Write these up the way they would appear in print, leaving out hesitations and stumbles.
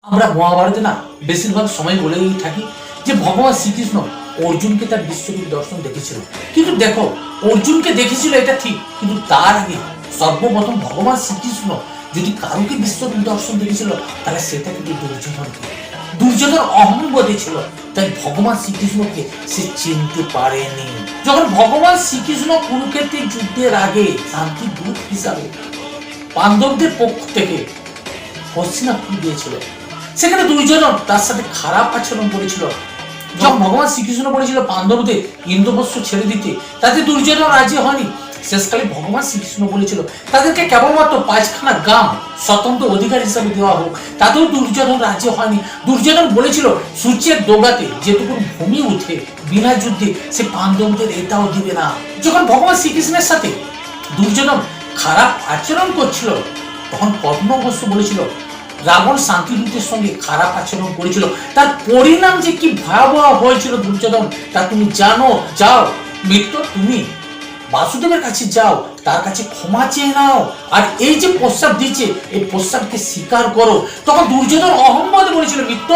আমরা মহাভারতে না বেশিরভাগ সময় বলেই থাকি যে ভগবান শ্রীকৃষ্ণ অর্জুনকে তার বিশ্বরূপ দর্শন দেখেছিল। কিন্তু দেখো, অর্জুনকে দেখেছিল এটা ঠিক, কিন্তু তার আগে সর্বপ্রথম ভগবান শ্রীকৃষ্ণ যদি কারোকে বিশ্বরূপ দর্শন দেখেছিল তাহলে সেটা কিন্তু দুর্যোধনকে। দুর্যোধন অহংবোধী ছিল, তাই ভগবান শ্রীকৃষ্ণকে সে চিনতে পারেনি। যখন ভগবান শ্রীকৃষ্ণ কুরুক্ষেত্রের যুদ্ধের আগে শান্তি দূত হিসাবে পাণ্ডবদের পক্ষ থেকে হস্তিনাপুর দিয়েছিল, সেখানে দুর্যোধন তার সাথে খারাপ আচরণ করেছিল। যখন ভগবান শ্রীকৃষ্ণ বলেছিল পাণ্ডবদের ইন্দ্রপ্রস্থ ছেড়ে দিতে, তাতে দুর্যোধন রাজি হয়নি। শেষকালে ভগবান শ্রীকৃষ্ণ বলেছিল তাদেরকে কেবলমাত্র 5খানা গ্রাম স্বতন্ত্র অধিকার হিসাবে দেওয়া হোক, তাতেও দুর্যোধন রাজি হয়নি। দুর্যোধন বলেছিল সূর্যের দোগাতে যেটুকু ভূমি উঠে বিনা যুদ্ধে সে পাণ্ডবদের এটাও দিবে না। যখন ভগবান শ্রীকৃষ্ণের সাথে দুর্যোধন খারাপ আচরণ করছিল, তখন কর্ণবস্তু বলেছিল রাবণ শান্তিদূতের সঙ্গে খারাপ আচরণ করেছিল, তার পরিণাম যে কি ভয়াবহ হয়েছিল দুর্যোধন তা তুমি জানো। যাও মিত্র, তুমি বাসুদেবের কাছে যাও, তার কাছে ক্ষমা চেয়ে নাও, আর এই যে প্রস্তাব দিচ্ছে এই প্রস্তাবকে স্বীকার করো। তখন দুর্যোধন অহংবোধে বলেছিল মিত্র,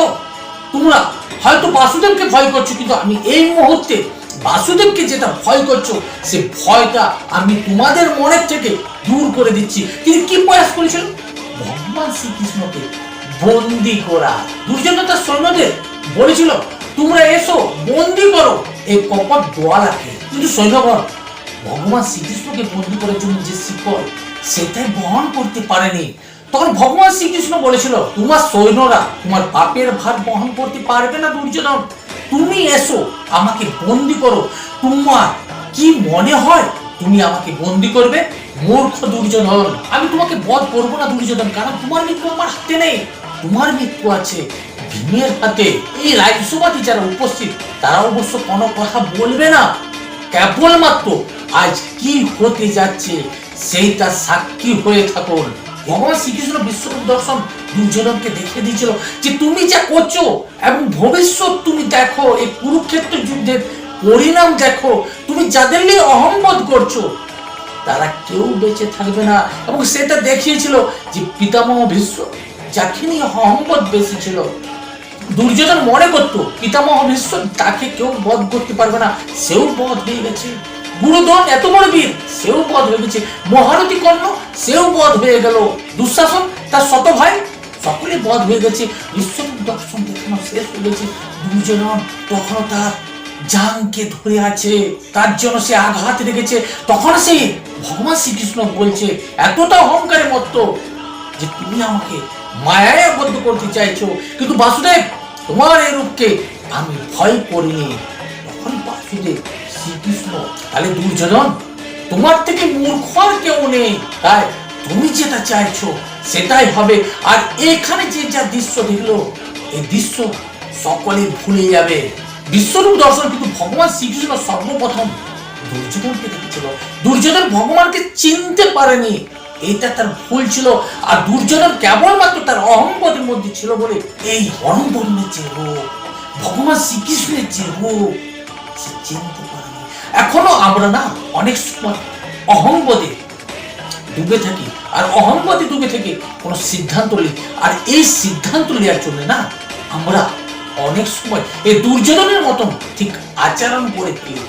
তোমরা হয়তো বাসুদেবকে ভয় করছো, কিন্তু আমি এই মুহূর্তে বাসুদেবকে যেটা ভয় করছো সে ভয়টা আমি তোমাদের মনের থেকে দূর করে দিচ্ছি। তিনি কি প্রয়াস করেছিল? ভগবান শ্রীকৃষ্ণকে বন্দি করা। দুর্যোধন তার সৈন্যদের বলেছিল তোমরা এসো বন্দি করো এই কপট গোয়ালাকে। কিন্তু সৈন্যগণ ভগবান শ্রীকৃষ্ণকে বন্দি করার জন্য যে শিকল সেটাই বহন করতে পারেনি। তখন ভগবান শ্রীকৃষ্ণ বলেছিল তোমার সৈন্যরা তোমার পাপের ভার বহন করতে পারবে না দুর্যোধন, তুমি এসো আমাকে বন্দি করো। তোমার কি মনে হয় তুমি আমাকে বন্দি করবে? মূর্খ দুর্যোধন, আমি তোমাকে বধ করবো না দুর্যোধন, কারণ তোমার মৃত্যু আমার হাতে নেই, তোমার মৃত্যু আছে ভীমের হাতে। এই রাজসভাতে যারা উপস্থিত তারা অবশ্য কোনো কথা বলবে না, কেবলমাত্র আজ কি হতে যাচ্ছে সেইটা সাক্ষী হয়ে থাকুন। ভগবান শ্রীকৃষ্ণ বিশ্বরূপ দর্শন দুর্যোধনকে দেখিয়ে দিয়েছিল যে তুমি যা করছো এবং ভবিষ্যৎ তুমি দেখো, এই কুরুক্ষেত্র যুদ্ধের পরিণাম দেখো, তুমি যাদের নিয়ে অহংবোধ করছো তারা কেউ বেঁচে থাকবে না। এবং সেটা দেখিয়েছিল যে পিতামহ ভীষ্ম যাকে নিয়ে অহংবোধ বেশি ছিল, দুর্যোধন মনে করতো পিতামহ ভীষ্ম তাকে কেউ বধ করতে পারবে না, সেও বধ হয়ে গেছে। গুরুধন এত বড় বীর, সেও বধ হয়ে গেছে। মহারথী কর্ণ, সেও বধ হয়ে গেল। দুঃশাসন তার শত ভাই সকলে বধ হয়ে গেছে। বিশ্বরূপ দর্শন দেখানো শেষ হয়ে গেছে। দুর্যোধন তখনও তার জানকে ধরে আছে, তার জন্য সে আঘাত রেখেছে। তখন সে ভগবান শ্রীকৃষ্ণ বলছে এতটা অহংকারে মত্ত যে তুমি আমাকে মায়ায় আবদ্ধ করতে চাইছো, কিন্তু বাসুদেব তোমার এই রূপকে আমি ভয় করিনি। তখন বাসুদেব শ্রীকৃষ্ণ, তাহলে দুর্যোধন তোমার থেকে মূর্খ আর কেউ নেই, তাই তুমি যেটা চাইছো সেটাই হবে। আর এখানে যে যা দৃশ্য দেখলো এই দৃশ্য সকলে ভুলে যাবে। বিশ্বরূপ দর্শন কিন্তু ভগবান শ্রীকৃষ্ণ সর্বপ্রথম দুর্যোধনকে দেখেছিল। দুর্যোধন ভগবানকে চিনতে পারেনি, এটা তার ভুল ছিল। আর দুর্যোধন কেবলমাত্র তার অহংবোধের মধ্যে ছিল বলে এই অহংবোধের যে রূপ, ভগবান শ্রীকৃষ্ণের যে রূপ সে চিনতে পারেনি। এখনো আমরা না অনেক সময় অহংবোধে ডুবে থাকি, আর অহংবোধে ডুবে থেকে কোনো সিদ্ধান্ত নিই, আর এই সিদ্ধান্ত নেওয়ার জন্য না আমরা অনেক সময় এই দুর্যোধনের মতন ঠিক আচরণ করে ফেলি।